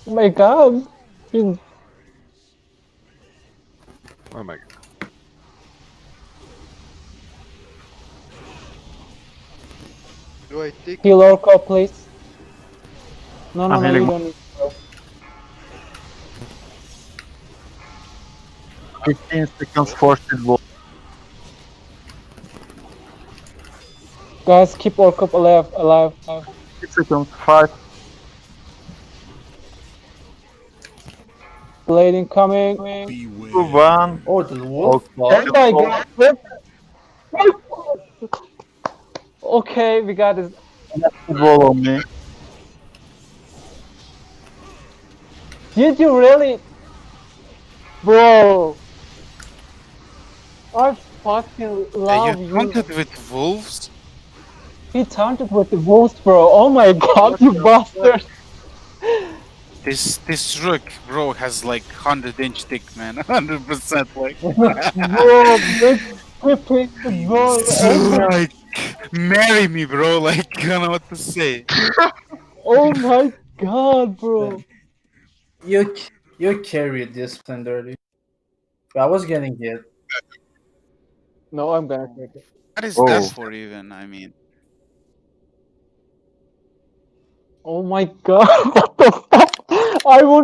Oh my god. Heal Oh my god. Do I take it? Orca, please. No, no, I'm no, you healing. don't need to go. 15 seconds forced wall. Guys, keep Orca alive, alive. 6 seconds. 5. Blade incoming. 2, 1. Oh, the wolf Okay. Oh ball. my god. Okay, we got this. Wall on me. Did you really? Bro, I fucking You love you. taunted with wolves? He taunted with the wolves, bro. Oh my god, you bastard. This rook, bro, has like 100-inch dick, man. 100%, like. Bro, big flipping bro. Oh my, Like, marry me, bro. Like, I don't know what to say. oh my god, bro. You you carried this splendidly. I was getting hit. No, I'm gonna take it. What is that Oh. for, even? I mean, Oh my god, what the fuck? I won't